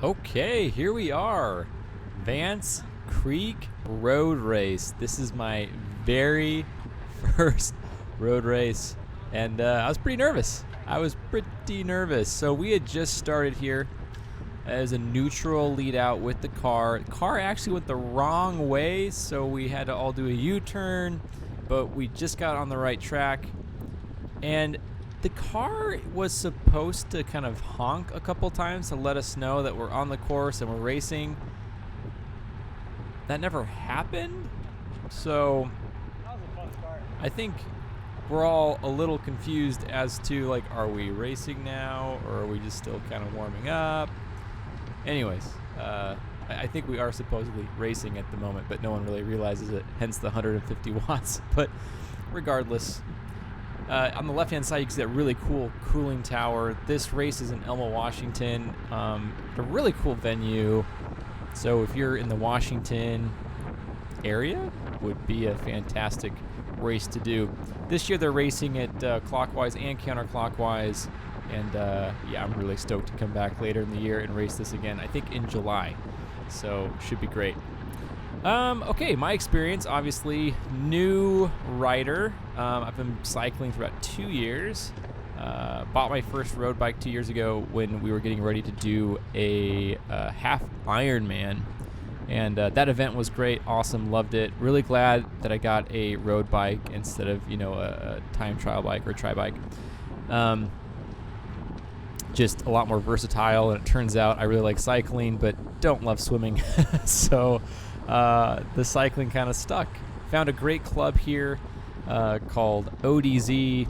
Okay, here we are. Vance Creek Road Race. This is my very first road race, and I was pretty nervous. So we had just started here as a neutral lead out with the car. The car actually went the wrong way, so we had to all do a U-turn, but we just got on the right track. And the car was supposed to kind of honk a couple times to let us know that we're on the course and we're racing. That never happened. So That was a fun start. I think we're all a little confused as to, like, are we racing now or are we just still kind of warming up? Anyways, I think we are supposedly racing at the moment, but no one really realizes it, hence the 150 watts. But regardless, on the left-hand side, you can see that really cool cooling tower. This race is in Elma, Washington. A really cool venue. So if you're in the Washington area, would be a fantastic race to do. This year they're racing it clockwise and counterclockwise. And yeah, I'm really stoked to come back later in the year and race this again, I think in July. So should be great. Okay, my experience, obviously, new rider. I've been cycling for about 2 years. Bought my first road bike 2 years ago when we were getting ready to do a half Ironman. And that event was great, awesome, loved it. Really glad that I got a road bike instead of, a time trial bike or tri-bike. Just a lot more versatile, and it turns out I really like cycling, but don't love swimming. So the cycling kind of stuck. Found a great club here called ODZ.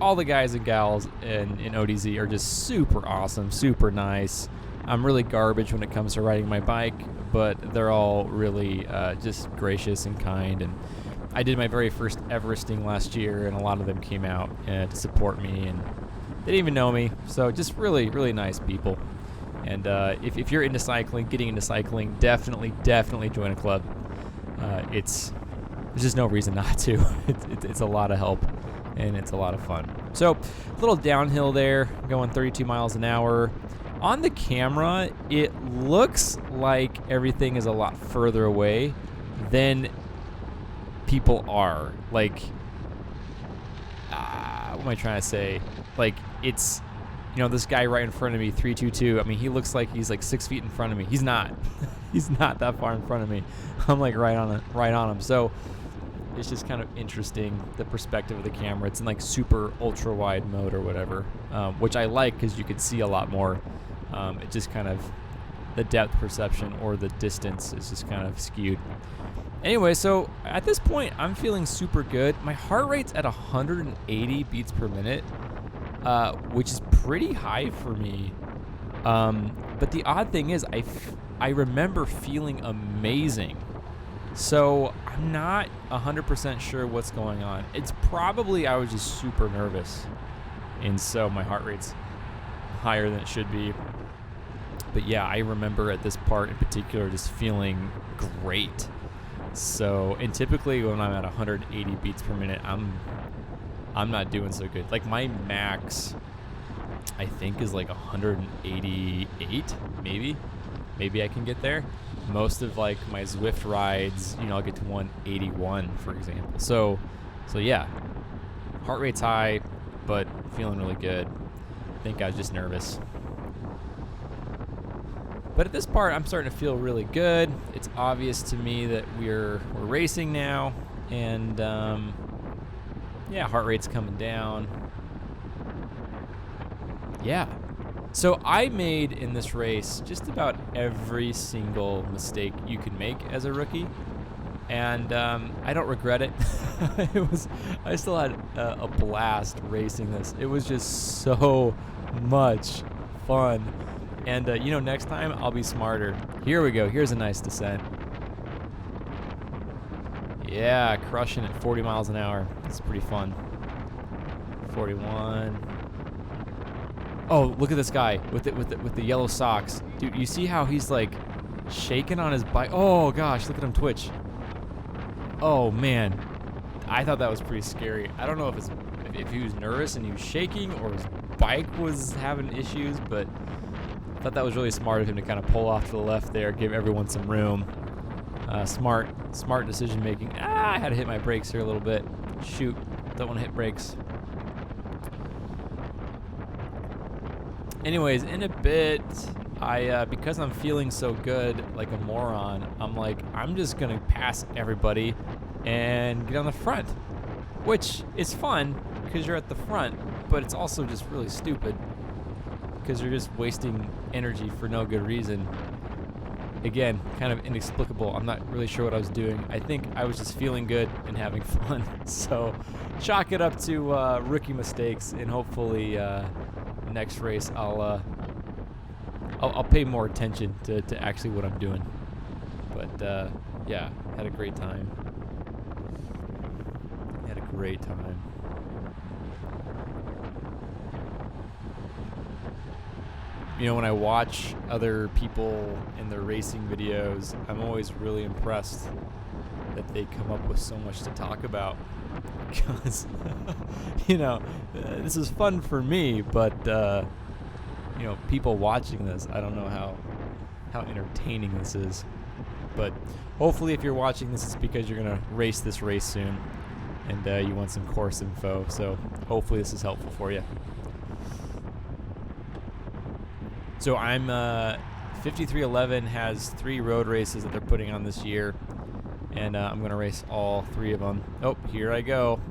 All the guys and gals in ODZ are just super awesome, super nice. I'm really garbage when it comes to riding my bike, but they're all really just gracious and kind. And I did my very first Everesting last year, and a lot of them came out to support me, and they didn't even know me. So just really, really nice people. And if you're into cycling, getting into cycling, definitely join a club. There's just no reason not to. It's a lot of help, and it's a lot of fun. So a little downhill there, going 32 miles an hour. On the camera, it looks like everything is a lot further away than people are. Like, what am I trying to say? Like, it's, this guy right in front of me, 322. I mean, he looks like he's like 6 feet in front of me. He's not. He's not that far in front of me. I'm like right on him. So it's just kind of interesting, the perspective of the camera. It's in like super ultra wide mode or whatever, which I like because you could see a lot more. It just kind of, the depth perception or the distance is just kind of skewed. Anyway, so at this point, I'm feeling super good. My heart rate's at 180 beats per minute, which is pretty high for me. But the odd thing is, I remember feeling amazing. So I'm not 100% sure what's going on. It's probably I was just super nervous, and so my heart rate's higher than it should be. But yeah, I remember at this part in particular just feeling great. So, and typically when I'm at 180 beats per minute, I'm not doing so good. Like my max, I think, is like 188, maybe I can get there. Most of like my Zwift rides, I'll get to 181, for example. So yeah, heart rate's high, but feeling really good. I think I was just nervous. But at this part, I'm starting to feel really good. It's obvious to me that we're racing now, and yeah, heart rate's coming down. Yeah. So I made in this race just about every single mistake you can make as a rookie, and I don't regret it. I still had a blast racing this. It was just so much fun. And, next time I'll be smarter. Here we go. Here's a nice descent. Yeah, crushing it, 40 miles an hour. It's pretty fun. 41. Oh, look at this guy with the yellow socks. Dude, you see how he's like shaking on his bike? Oh gosh, look at him twitch. Oh man, I thought that was pretty scary. I don't know if he was nervous and he was shaking or his bike was having issues, but Thought that was really smart of him to kind of pull off to the left there, give everyone some room. Smart decision making. I had to hit my brakes here a little bit. Shoot, don't want to hit brakes. Anyways, in a bit, because I'm feeling so good, like a moron, I'm just gonna pass everybody and get on the front, which is fun because you're at the front, but it's also just really stupid because you're just wasting energy for no good reason. Again, kind of inexplicable. I'm not really sure what I was doing. I think I was just feeling good and having fun. So chalk it up to rookie mistakes, and hopefully next race I'll pay more attention to actually what I'm doing. But yeah, had a great time. You know, when I watch other people in their racing videos, I'm always really impressed that they come up with so much to talk about. Because, you know, this is fun for me, but, you know, people watching this, I don't know how entertaining this is. But hopefully if you're watching this, it's because you're going to race this race soon, and you want some course info. So hopefully this is helpful for you. So I'm 5311 has 3 road races that they're putting on this year, and I'm gonna race all 3 of them. Oh, here I go.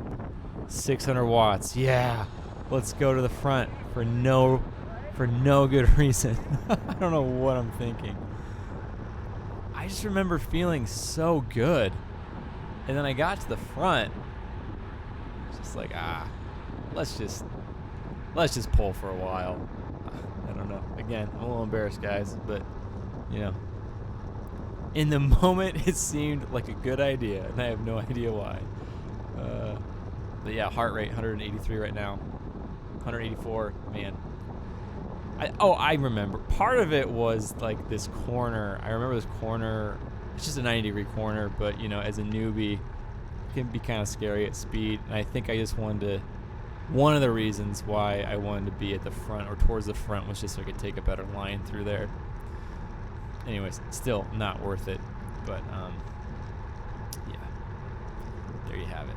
600 watts. Yeah, let's go to the front for no good reason. I don't know what I'm thinking. I just remember feeling so good, and then I got to the front. Just like let's just pull for a while. I don't know. Again, I'm a little embarrassed, guys, but, you know, in the moment it seemed like a good idea, and I have no idea why. But yeah, heart rate 183 right now, 184. Man, I remember part of it was like this corner. I remember this corner. It's just a 90-degree corner, but you know, as a newbie, it can be kind of scary at speed. And I think I just wanted to. One of the reasons why I wanted to be at the front or towards the front was just so I could take a better line through there. Anyways, still not worth it, but yeah, there you have it.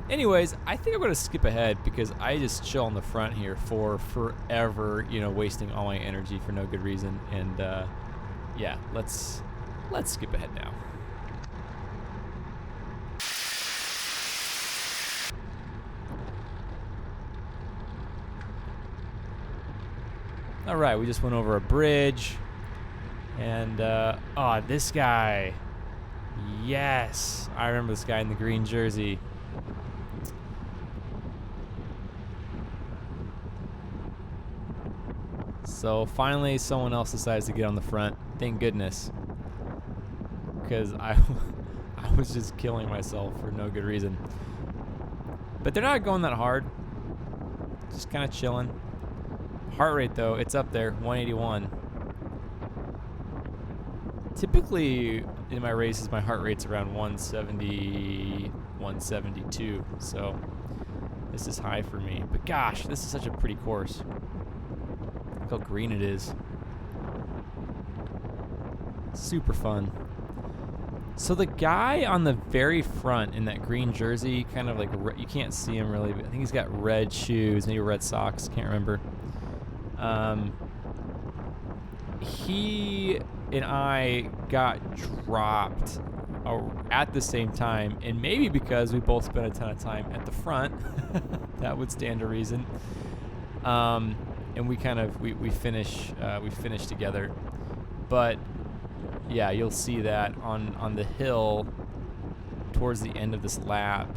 Anyways, I think I'm going to skip ahead because I just chill on the front here for forever, you know, wasting all my energy for no good reason. And yeah, let's skip ahead now. All right, we just went over a bridge, and this guy, yes, I remember this guy in the green jersey. So finally, someone else decides to get on the front. Thank goodness, because I was just killing myself for no good reason. But they're not going that hard, just kind of chilling. Heart rate, though, it's up there, 181. Typically, in my races, my heart rate's around 170, 172. So this is high for me. But gosh, this is such a pretty course. Look how green it is. Super fun. So the guy on the very front in that green jersey, kind of like, you can't see him really, but I think he's got red shoes, maybe red socks, can't remember. He and I got dropped at the same time, and maybe because we both spent a ton of time at the front, that would stand to reason. And we kind of we finished together, but yeah, you'll see that on the hill towards the end of this lap,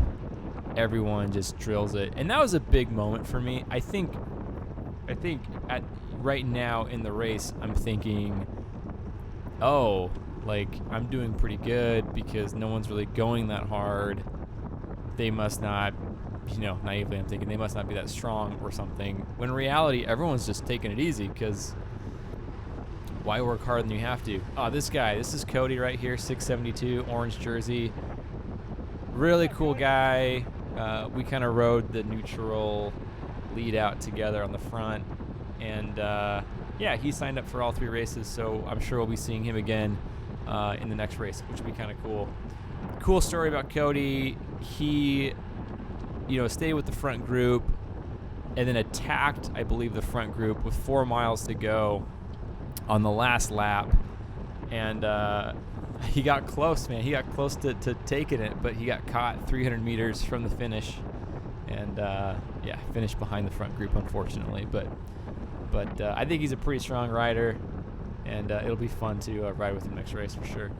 everyone just drills it, and that was a big moment for me. I think at right now in the race, I'm thinking, oh, like I'm doing pretty good because no one's really going that hard. They must not, you know, naively I'm thinking they must not be that strong or something. When in reality, everyone's just taking it easy because why work harder than you have to? Oh, this is Cody right here, 672, orange jersey. Really cool guy. We kind of rode the neutral lead out together on the front. And yeah, he signed up for all 3 races, so I'm sure we'll be seeing him again in the next race, which will be kind of cool. Cool story about Cody. He, stayed with the front group and then attacked, I believe, the front group with 4 miles to go on the last lap. And he got close, man. He got close to taking it, but he got caught 300 meters from the finish. And, yeah, finished behind the front group, unfortunately. But I think he's a pretty strong rider, and it'll be fun to ride with him next race for sure.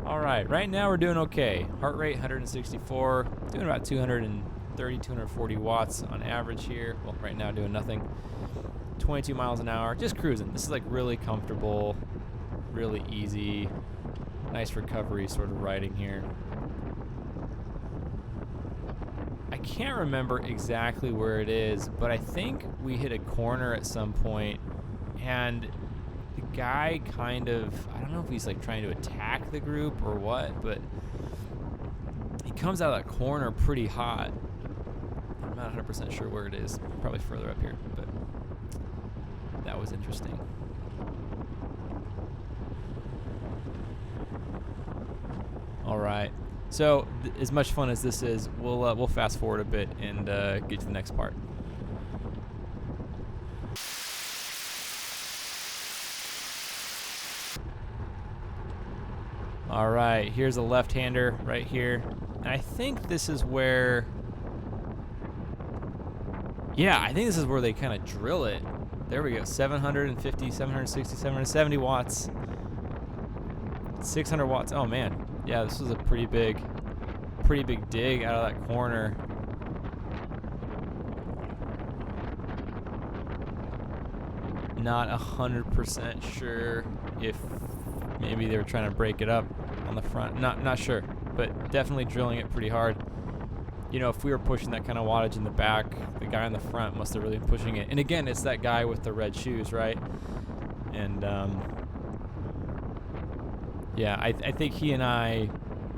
All right now we're doing okay. Heart rate 164, doing about 230, 240 watts on average here. Well, right now doing nothing. 22 miles an hour, just cruising. This is like really comfortable, really easy, nice recovery sort of riding here. I can't remember exactly where it is, but I think we hit a corner at some point, and the guy kind of, I don't know if he's like trying to attack the group or what, but he comes out of that corner pretty hot. I'm not 100% sure where it is, probably further up here, but that was interesting. All right. So as much fun as this is, we'll fast forward a bit and get to the next part. All right, here's a left-hander right here. And I think this is where, yeah, I think this is where they kind of drill it. There we go, 750, 760, 770 watts. 600 watts, oh man. Yeah, this was a pretty big dig out of that corner. Not 100% sure if maybe they were trying to break it up on the front. Not sure, but definitely drilling it pretty hard. If we were pushing that kind of wattage in the back, the guy on the front must have really been pushing it. And again, it's that guy with the red shoes, right? And yeah, I think he and I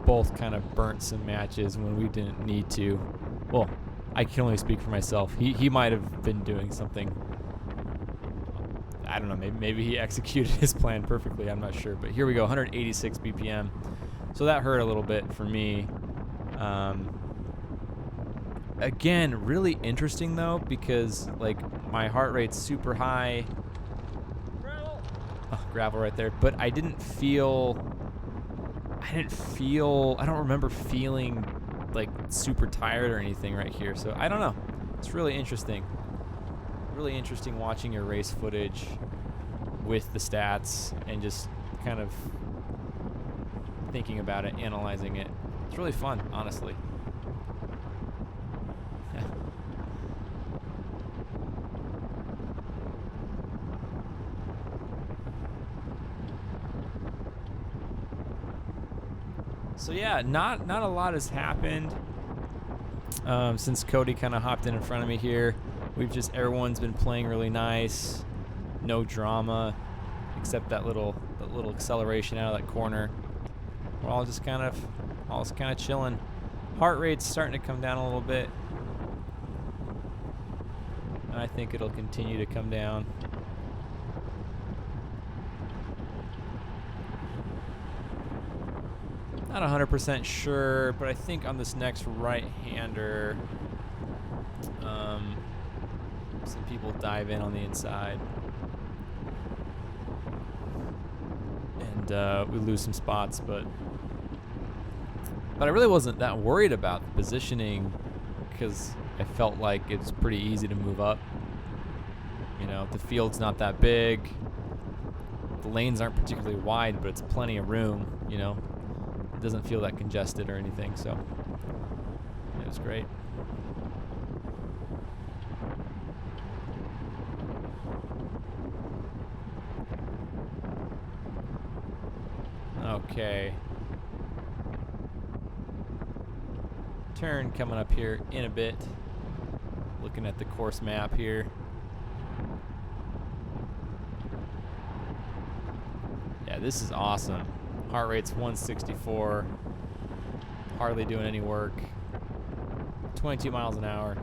both kind of burnt some matches when we didn't need to. Well, I can only speak for myself. He might have been doing something. I don't know. Maybe he executed his plan perfectly. I'm not sure. But here we go, 186 BPM. So that hurt a little bit for me. Again, really interesting though, because like my heart rate's super high. Gravel right there. But I don't remember feeling like super tired or anything right here. So I don't know. It's really interesting. Really interesting watching your race footage with the stats and just kind of thinking about it, analyzing it. It's really fun, honestly. So yeah, not a lot has happened since Cody kind of hopped in front of me here. Everyone's been playing really nice, no drama, except that little acceleration out of that corner. We're all just kind of chilling. Heart rate's starting to come down a little bit, and I think it'll continue to come down. Not 100% sure, but I think on this next right-hander, some people dive in on the inside, and we lose some spots, but I really wasn't that worried about the positioning because I felt like it's pretty easy to move up. The field's not that big, the lanes aren't particularly wide, but it's plenty of room. It doesn't feel that congested or anything, so it was great. Okay. Turn coming up here in a bit. Looking at the course map here. Yeah, this is awesome. Heart rate's 164. hardly doing any work. 22 miles an hour.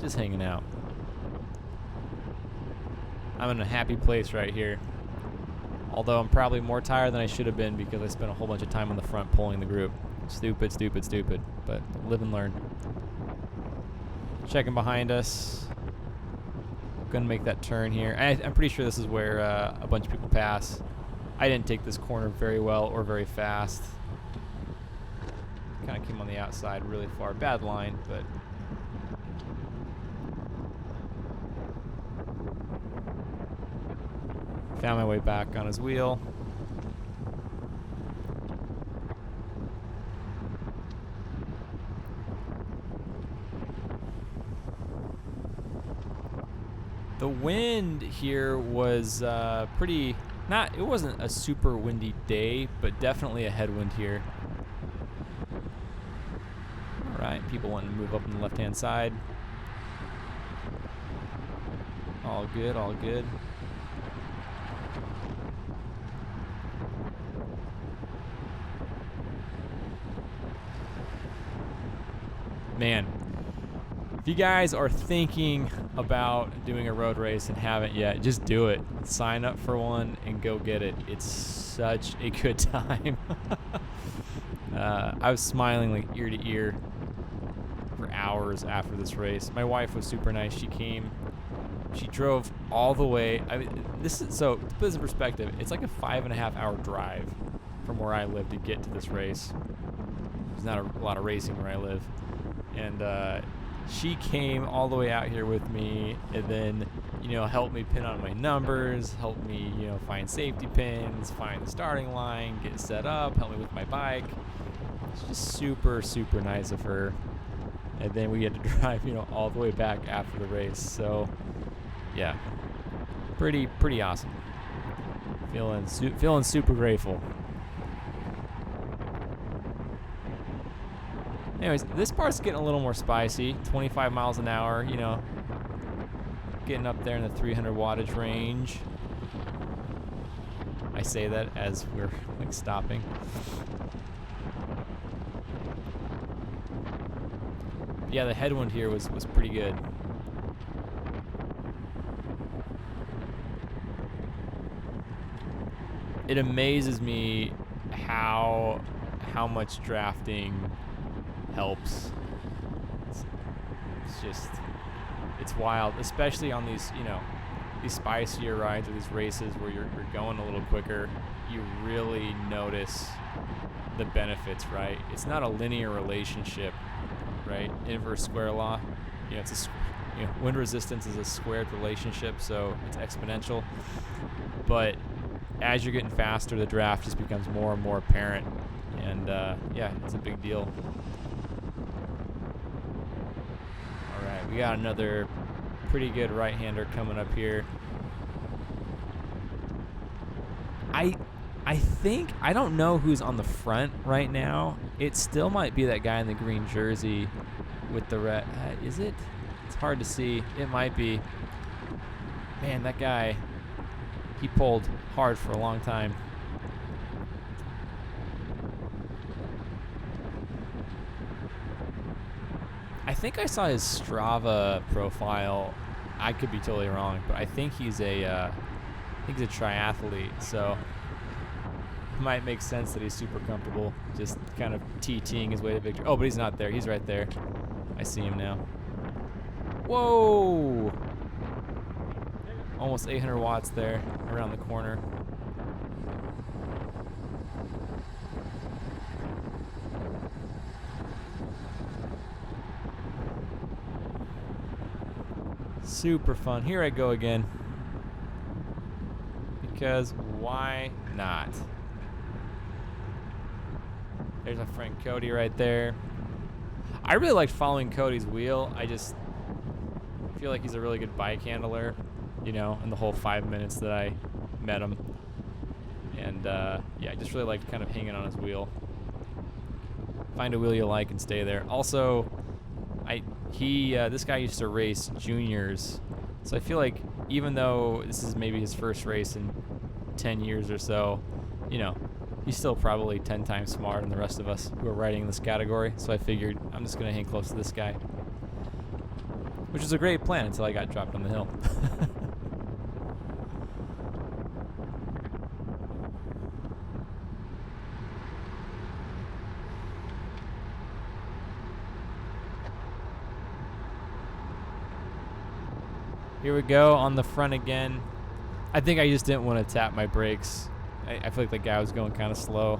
Just hanging out. I'm in a happy place right here. Although I'm probably more tired than I should have been because I spent a whole bunch of time on the front pulling the group. Stupid, stupid, stupid. But live and learn. Checking behind us. Gonna make that turn here. I'm pretty sure this is where a bunch of people pass. I didn't take this corner very well or very fast. Kind of came on the outside really far. Bad line, but... Found my way back on his wheel. The wind here was pretty... it wasn't a super windy day, but definitely a headwind here. All right, people wanting to move up on the left-hand side. All good, all good. Man, if you guys are thinking about doing a road race and haven't yet, just do it. Sign up for one and go get it. It's such a good time. I was smiling like ear to ear for hours after this race. My wife was super nice. She came. She drove all the way. I mean, so to put this in perspective, it's like a 5.5 hour drive from where I live to get to this race. There's not a lot of racing where I live. And she came all the way out here with me and then, helped me pin on my numbers, helped me, find safety pins, find the starting line, get set up, help me with my bike. It's just super, super nice of her. And then we had to drive, all the way back after the race. So, yeah, pretty awesome. Feeling super grateful. Anyways, this part's getting a little more spicy. 25 miles an hour, getting up there in the 300 wattage range. I say that as we're stopping. Yeah, the headwind here was pretty good. It amazes me how much drafting helps. It's wild, especially on these these spicier rides or these races where you're going a little quicker. You really notice the benefits, right? It's not a linear relationship, right? Inverse square law. It's wind resistance is a squared relationship, so it's exponential. But as you're getting faster, the draft just becomes more and more apparent, and yeah, it's a big deal. All right, we got another pretty good right-hander coming up here. I think, I don't know who's on the front right now. It still might be that guy in the green jersey with the red. Is it? It's hard to see. It might be. Man, that guy, he pulled hard for a long time. I think I saw his Strava profile. I could be totally wrong, but I think he's a triathlete, so it might make sense that he's super comfortable just kind of TTing his way to victory. Oh, but he's not there. He's right there. I see him now. Whoa! Almost 800 watts there around the corner. Super fun. Here I go again. Because why not? There's my friend Cody right there. I really liked following Cody's wheel. I just feel like he's a really good bike handler, in the whole 5 minutes that I met him. And yeah, I just really liked kind of hanging on his wheel. Find a wheel you like and stay there. Also, this guy used to race juniors, so I feel like even though this is maybe his first race in 10 years or so, he's still probably 10 times smarter than the rest of us who are riding in this category. So I figured I'm just going to hang close to this guy, which was a great plan until I got dropped on the hill. Here we go on the front again. I think I just didn't want to tap my brakes. I feel like the guy was going kind of slow.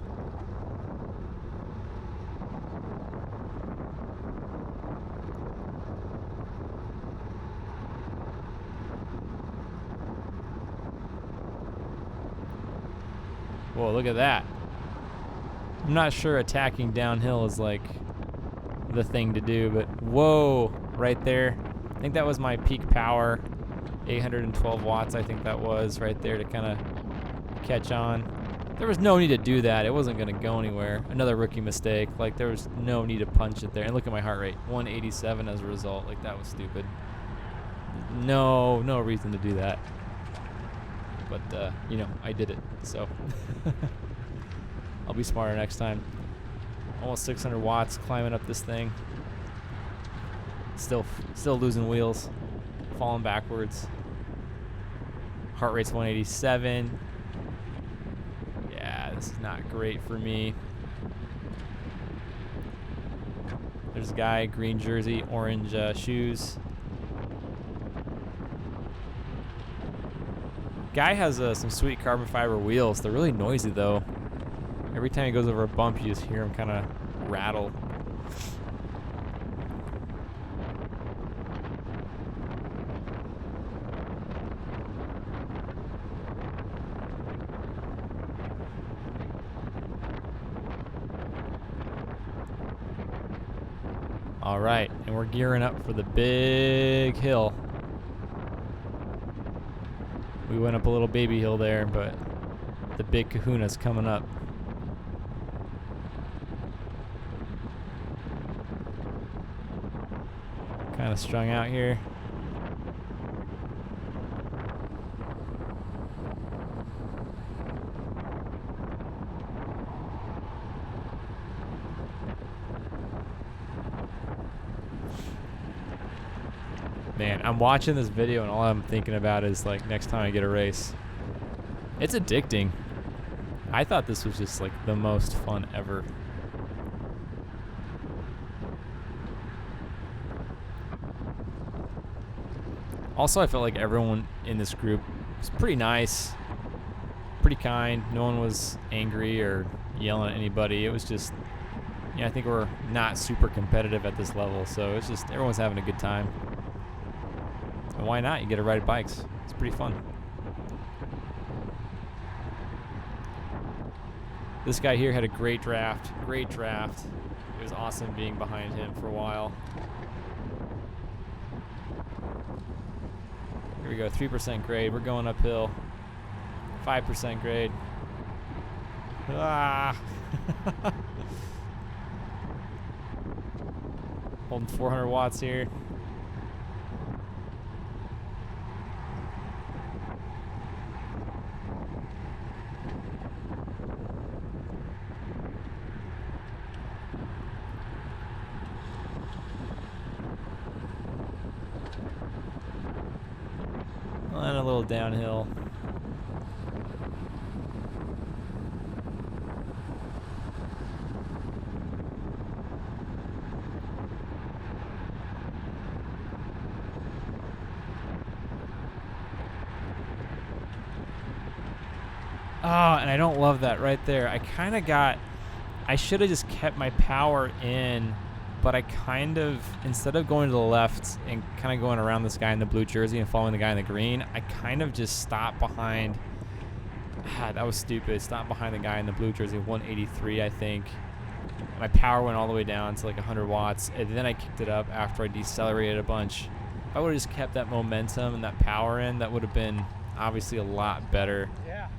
Whoa, look at that. I'm not sure attacking downhill is like the thing to do, but whoa, right there. I think that was my peak power. 812 watts, I think that was right there to kind of catch on. There was no need to do that. It wasn't going to go anywhere. Another rookie mistake. Like, there was no need to punch it there. And look at my heart rate, 187 as a result. Like, that was stupid. No reason to do that. But, you know, I did it. So, I'll be smarter next time. Almost 600 watts climbing up this thing. Still losing wheels. Falling backwards. Heart rate's 187. Yeah, this is not great for me. There's a guy, green jersey, orange shoes. Guy has some sweet carbon fiber wheels. They're really noisy though. Every time he goes over a bump, you just hear him kind of rattle. All right, and we're gearing up for the big hill. We went up a little baby hill there, but the big kahuna's coming up. Kind of strung out here. Man, I'm watching this video and all I'm thinking about is like next time I get a race. It's addicting. I thought this was just like the most fun ever. Also, I felt like everyone in this group was pretty nice, pretty kind. No one was angry or yelling at anybody. It was just, I think we're not super competitive at this level, so it's just everyone's having a good time. And why not? You get to ride bikes. It's pretty fun. This guy here had a great draft. Great draft. It was awesome being behind him for a while. Here we go, 3% grade. We're going uphill. 5% grade. Ah! Holding 400 watts here. And a little downhill. Oh, and I don't love that right there. I should have just kept my power in, but I kind of, instead of going to the left and kind of going around this guy in the blue jersey and following the guy in the green, I kind of just stopped behind. That was stupid. Stopped behind the guy in the blue jersey, 183, I think. My power went all the way down to like 100 watts, and then I kicked it up after I decelerated a bunch. If I would have just kept that momentum and that power in, that would have been obviously a lot better. Yeah.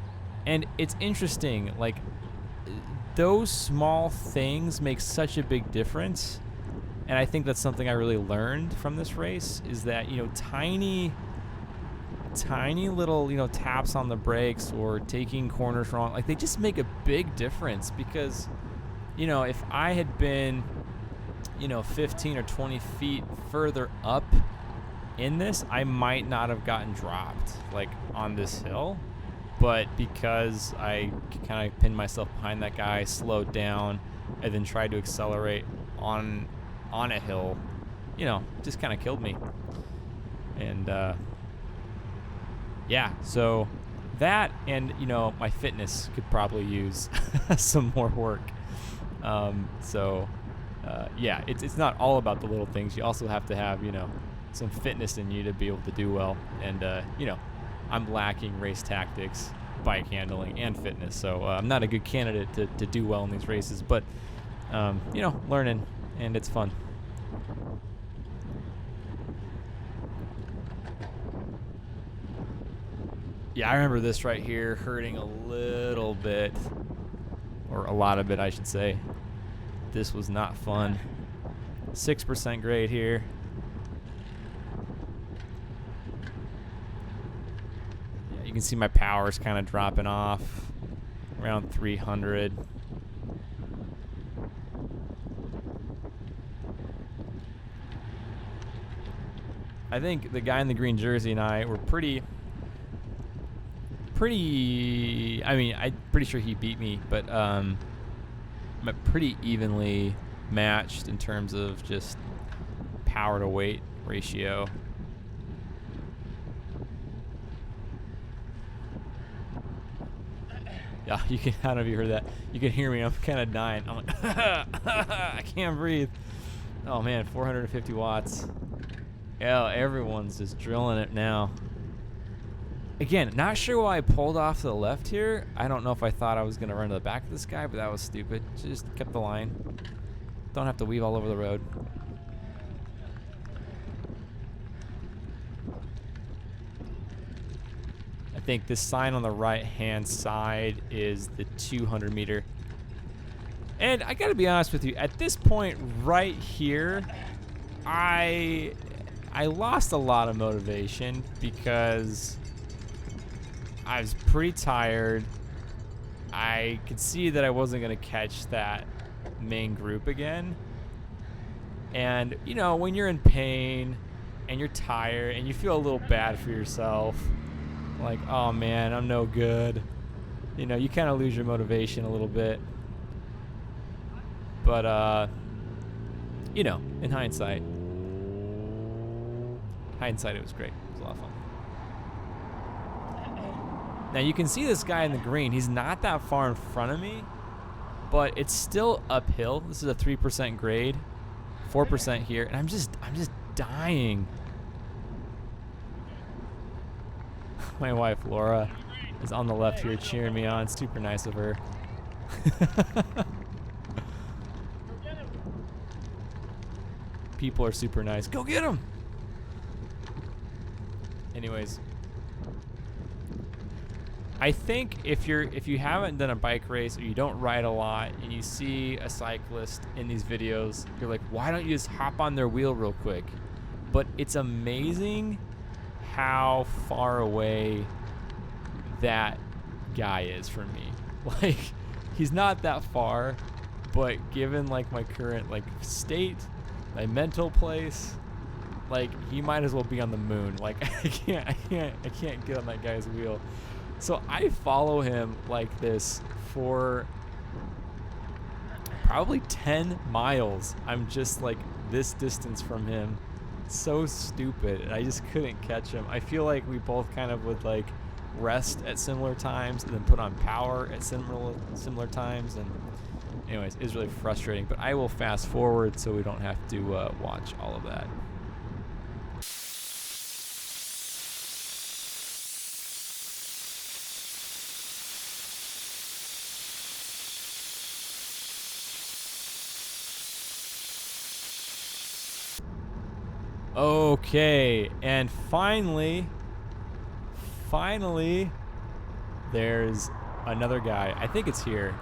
And it's interesting, like, those small things make such a big difference. And I think that's something I really learned from this race, is that, tiny tiny little, you know, taps on the brakes or taking corners wrong, like they just make a big difference. Because, you know, if I had been, you know, 15 or 20 feet further up in this, I might not have gotten dropped like on this hill. But because I kind of pinned myself behind that guy, slowed down, and then tried to accelerate on a hill, you know, just kind of killed me. And yeah, so that, and you know, my fitness could probably use some more work. Yeah, it's not all about the little things. You also have to have, you know, some fitness in you to be able to do well. And you know, I'm lacking race tactics, bike handling, and fitness, so I'm not a good candidate to do well in these races. But you know, learning, and it's fun. Yeah, I remember this right here hurting a little bit, or a lot of it, I should say. This was not fun. 6% grade here. Yeah, you can see my power's kind of dropping off around 300. I think the guy in the green jersey and I were pretty, I mean, I'm pretty sure he beat me, but pretty evenly matched in terms of just power to weight ratio. Yeah, you can, I don't know if you heard that. You can hear me, I'm kind of dying. I'm like, I can't breathe. Oh man, 450 watts. Yeah, everyone's just drilling it now. Again, not sure why I pulled off to the left here. I don't know if I thought I was going to run to the back of this guy, but that was stupid. Just kept the line. Don't have to weave all over the road. I think this sign on the right-hand side is the 200 meter. And I got to be honest with you, at this point right here, I lost a lot of motivation because I was pretty tired. I could see that I wasn't going to catch that main group again. And, you know, when you're in pain and you're tired and you feel a little bad for yourself, like, oh man, I'm no good. You know, you kind of lose your motivation a little bit. But, you know, in hindsight, it was great. It was a lot of fun. Now you can see this guy in the green. He's not that far in front of me, but it's still uphill. This is a 3% grade, 4% here, and I'm just dying. My wife Laura is on the left here cheering me on. Super nice of her. People are super nice. Go get him. Anyways, I think if you haven't done a bike race or you don't ride a lot and you see a cyclist in these videos, you're like, why don't you just hop on their wheel real quick? But it's amazing how far away that guy is from me. Like, he's not that far, but given like my current like state, my mental place, like he might as well be on the moon. Like I can't get on that guy's wheel. So I follow him like this for probably 10 miles. I'm just like this distance from him. So stupid. And I just couldn't catch him. I feel like we both kind of would like rest at similar times and then put on power at similar times. And anyways, it's really frustrating. But I will fast forward so we don't have to watch all of that. Okay, and finally, there's another guy. I think it's here.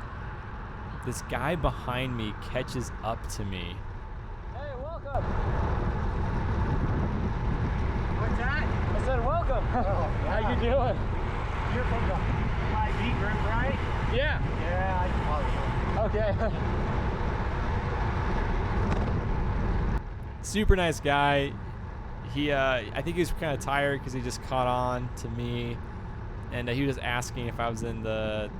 This guy behind me catches up to me. Hey, welcome. What's that? I said welcome. welcome. Oh, yeah. How you doing? You're from the IB group, right? Yeah. Yeah, I follow you. Okay. Super nice guy. He, I think he was kind of tired because he just caught on to me, and he was asking if I was in the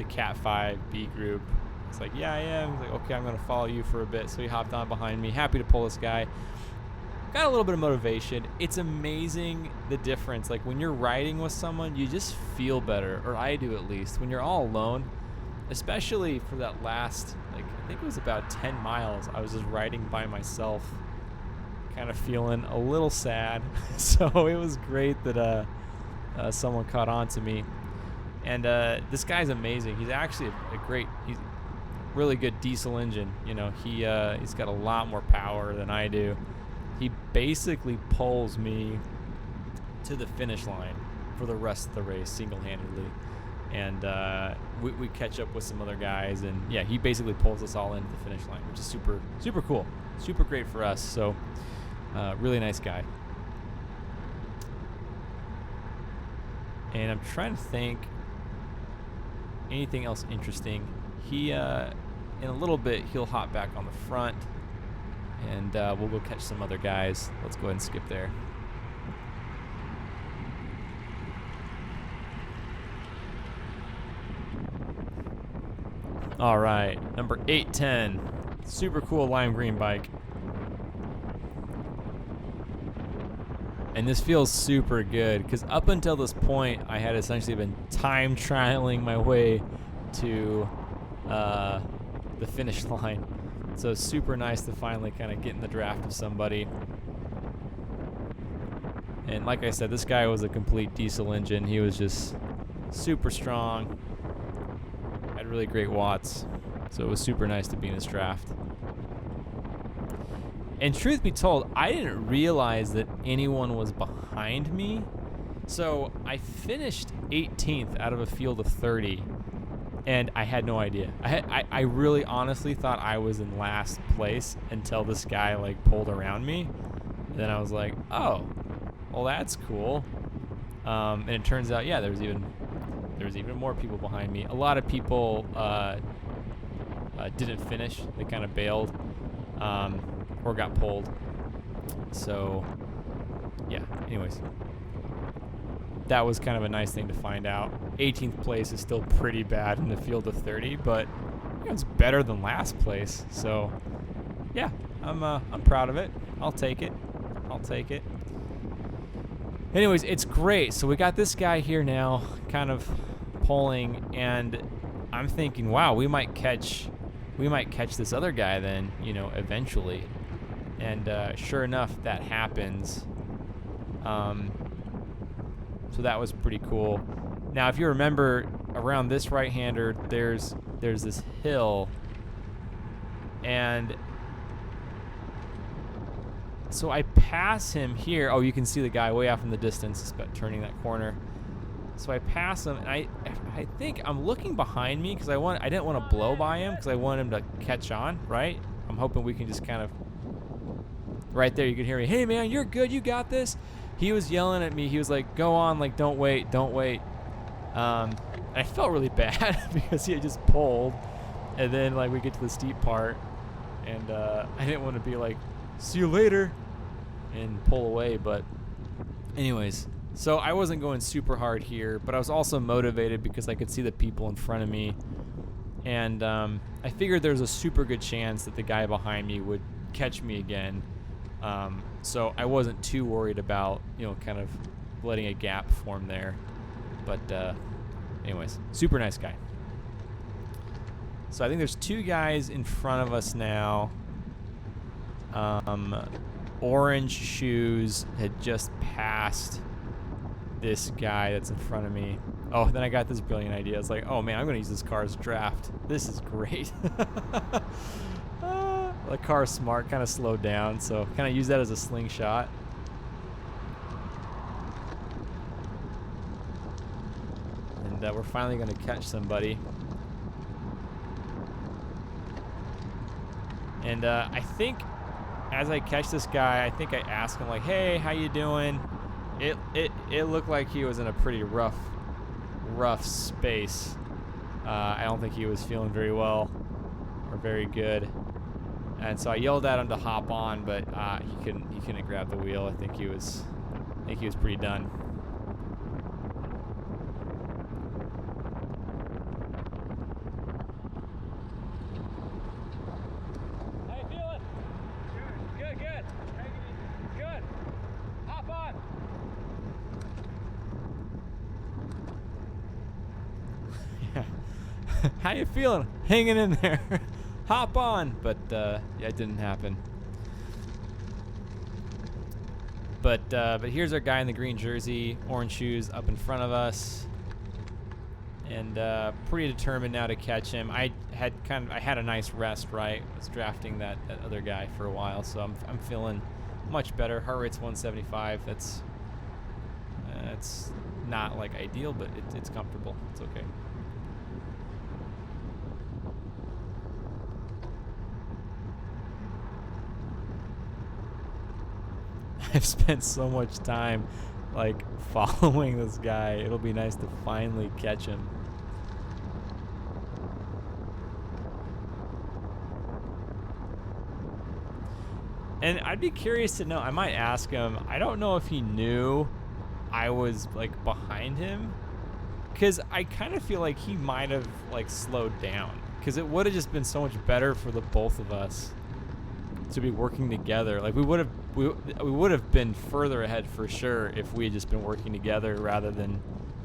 Cat 5 B group. It's like, yeah, I am. He's like, okay, I'm gonna follow you for a bit. So he hopped on behind me. Happy to pull this guy. Got a little bit of motivation. It's amazing the difference. Like when you're riding with someone, you just feel better, or I do at least. When you're all alone, especially for that last, like I think it was about 10 miles, I was just riding by myself, kind of feeling a little sad. So it was great that someone caught on to me. And this guy's amazing. He's actually he's really good diesel engine. You know, he's got a lot more power than I do. He basically pulls me to the finish line for the rest of the race single-handedly. And we catch up with some other guys, and yeah, he basically pulls us all into the finish line, which is super, super cool. Super great for us. So really nice guy. And I'm trying to think anything else interesting. He in a little bit he'll hop back on the front, and we'll go catch some other guys. Let's go ahead and skip there. All right, number 810, super cool lime green bike. And this feels super good because up until this point, I had essentially been time trialing my way to the finish line. So super nice to finally kind of get in the draft of somebody. And like I said, this guy was a complete diesel engine. He was just super strong, had really great watts. So it was super nice to be in his draft. And truth be told, I didn't realize that anyone was behind me. So I finished 18th out of a field of 30, and I had no idea. I really honestly thought I was in last place until this guy like pulled around me. And then I was like, oh, well that's cool. And it turns out, yeah, there was even more people behind me. A lot of people didn't finish. They kind of bailed. Or got pulled. So yeah, anyways, that was kind of a nice thing to find out. 18th place is still pretty bad in the field of 30, but you know, it's better than last place. So yeah, I'm proud of it. I'll take it. Anyways, it's great. So we got this guy here now kind of pulling, and I'm thinking, wow, we might catch this other guy then, you know, eventually. And sure enough, that happens. So that was pretty cool. Now, if you remember, around this right-hander, there's this hill, and so I pass him here. Oh, you can see the guy way off in the distance, turning that corner. So I pass him, and I think I'm looking behind me because I didn't want to blow by him because I want him to catch on, right? I'm hoping we can just kind of, right there you can hear me, hey man, you're good, you got this. He was yelling at me. He was like, go on, like don't wait. And I felt really bad because he had just pulled, and then like we get to the steep part, and I didn't want to be like, see you later, and pull away. But anyways, so I wasn't going super hard here, but I was also motivated because I could see the people in front of me, and I figured there's a super good chance that the guy behind me would catch me again. So I wasn't too worried about, you know, kind of letting a gap form there. But anyways, super nice guy. So I think there's two guys in front of us now. Orange shoes had just passed this guy that's in front of me. Oh, then I got this brilliant idea. I was like, oh man, I'm gonna use this car as draft. This is great. The car's smart, kind of slowed down, so kind of use that as a slingshot. And we're finally going to catch somebody. And I think as I catch this guy, I think I ask him like, hey, how you doing? It looked like he was in a pretty rough space. I don't think he was feeling very well or very good, and so I yelled at him to hop on, but he couldn't grab the wheel. I think he was pretty done. How you feeling? Good. Good. Good. Hop on. Yeah. How you feeling? Hanging in there. Hop on. But yeah, it didn't happen. But here's our guy in the green jersey, orange shoes, up in front of us, and pretty determined now to catch him. I had a nice rest, right? I was drafting that other guy for a while, so I'm feeling much better. Heart rate's 175. That's it's not like ideal, but it's comfortable. It's okay. I've spent so much time like following this guy. It'll be nice to finally catch him. And I'd be curious to know, I might ask him, I don't know if he knew I was like behind him, because I kind of feel like he might have like slowed down, because it would have just been so much better for the both of us to be working together. Like we would have been further ahead for sure if we had just been working together rather than,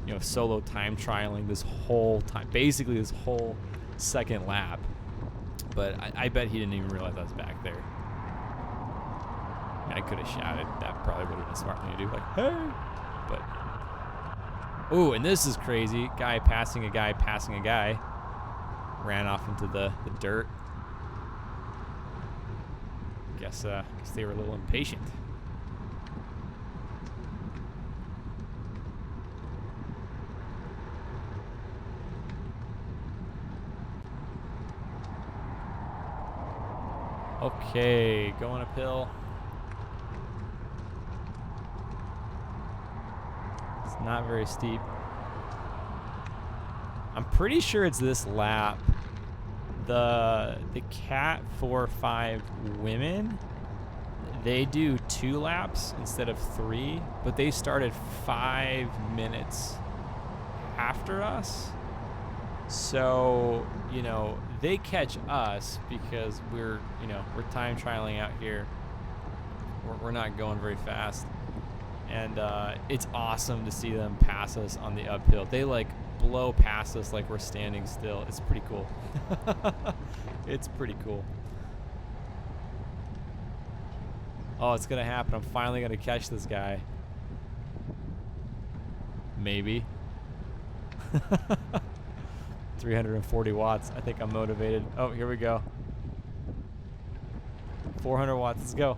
you know, solo time trialing this whole time, basically this whole second lap. But I bet he didn't even realize I was back there. I could have shouted. That probably would have been a smart thing to do, like, hey. But ooh, and this is crazy. Guy passing a guy ran off into the dirt. Guess they were a little impatient. Okay, going uphill. It's not very steep. I'm pretty sure it's this lap. The Cat 4-5 women, they do 2 laps instead of 3, but they started 5 minutes after us. So, you know, they catch us because we're time trialing out here. We're not going very fast. And it's awesome to see them pass us on the uphill. They like blow past us like we're standing still. It's pretty cool. It's pretty cool. Oh, it's gonna happen. I'm finally gonna catch this guy. Maybe. 340 watts. I think I'm motivated. Oh, here we go. 400 watts. Let's go.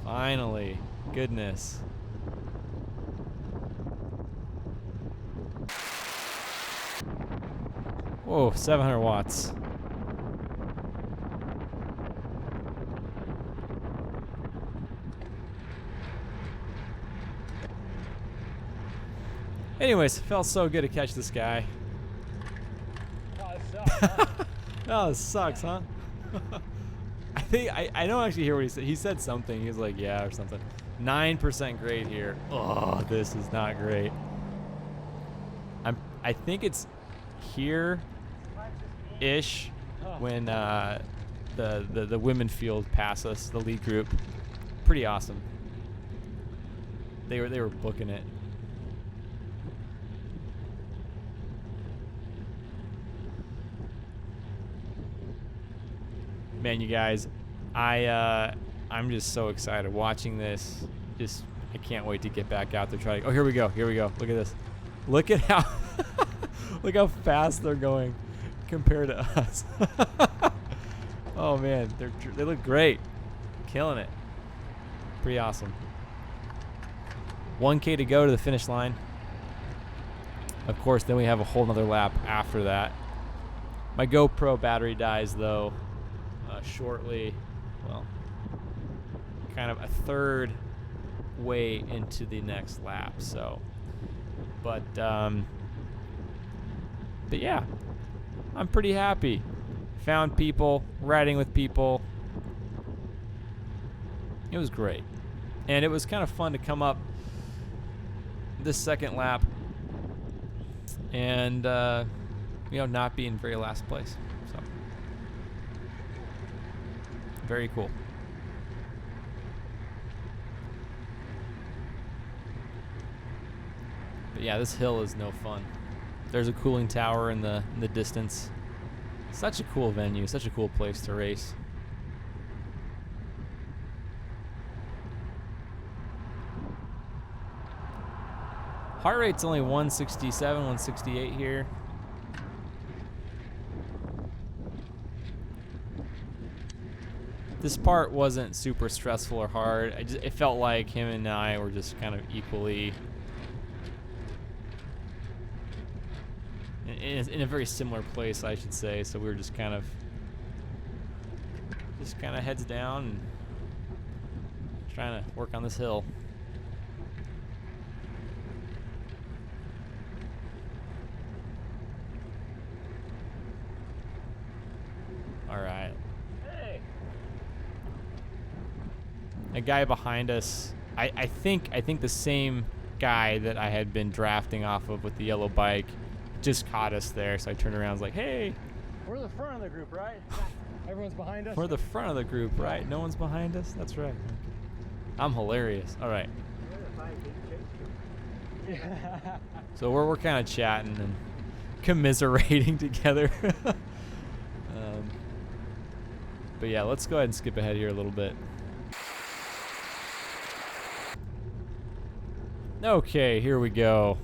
Finally. Goodness. Whoa, 700 watts. Anyways, felt so good to catch this guy. Oh, it sucks, huh? Oh, this sucks, huh? I think I don't actually hear what he said. He said something. He was like, yeah, or something. 9% grade here. Oh, this is not great. I think it's here-ish when the women field pass us, the lead group. Pretty awesome. They were booking it. Man, you guys, I'm just so excited watching this. I can't wait to get back out there. Oh, here we go. Look at this. Look at how look how fast they're going compared to us. Oh man, they look great, killing it. Pretty awesome. 1K to go to the finish line. Of course, then we have a whole nother lap after that. My GoPro battery dies though. shortly. Well, kind of a third way into the next lap. So, but yeah, I'm pretty happy. Found people, riding with people. It was great. And it was kind of fun to come up this second lap and, not be in very last place. So, very cool. But yeah, this hill is no fun. There's a cooling tower in the distance. Such a cool venue, such a cool place to race. Heart rate's only 167, 168 here. This part wasn't super stressful or hard. It felt like him and I were just kind of equally in a very similar place, I should say. So we were just kind of heads down and trying to work on this hill. All right. Hey. A guy behind us, I think the same guy that I had been drafting off of with the yellow bike just caught us there. So I turned around and was like, hey. We're the front of the group, right? Everyone's behind us. We're the front of the group, right? No one's behind us? That's right. I'm hilarious. All right. So we're kind of chatting and commiserating together. But yeah, let's go ahead and skip ahead here a little bit. Okay, here we go.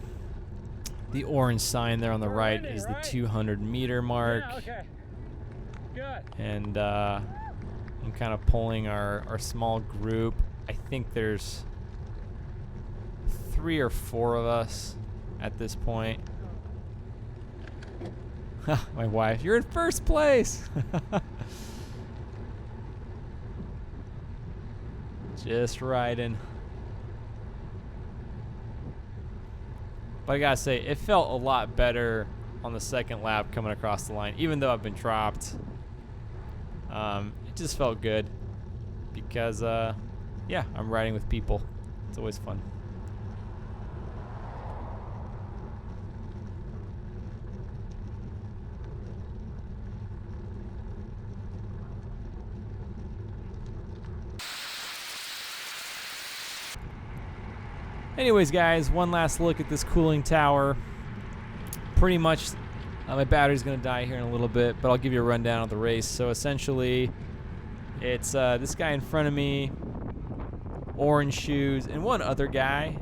The orange sign there on the right is the 200-meter mark. Yeah, okay. Good. And I'm kind of pulling our small group. I think there's 3 or 4 of us at this point. My wife, you're in first place. Just riding. But I gotta say, it felt a lot better on the second lap coming across the line, even though I've been dropped. It just felt good because, yeah, I'm riding with people. It's always fun. Anyways, guys, one last look at this cooling tower. Pretty much, my battery's going to die here in a little bit, but I'll give you a rundown of the race. So essentially, it's this guy in front of me, orange shoes, and one other guy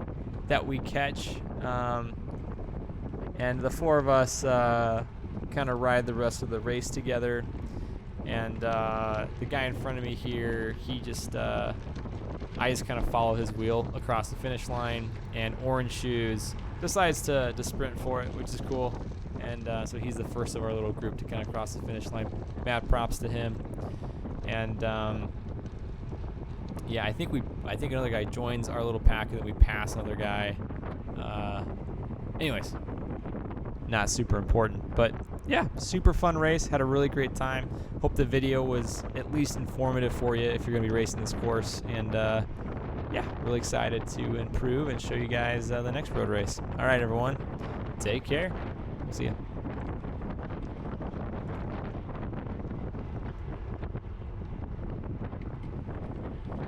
that we catch. And the 4 of us kind of ride the rest of the race together. And the guy in front of me here, he just... I just kind of follow his wheel across the finish line, and Orange Shoes decides to sprint for it, which is cool. And so he's the first of our little group to kind of cross the finish line. Mad props to him. And yeah, I think another guy joins our little pack, and then we pass another guy. Anyways, not super important, but yeah, super fun race. Had a really great time. Hope the video was at least informative for you if you're gonna be racing this course. And yeah, really excited to improve and show you guys the next road race. All right, everyone, take care. See ya.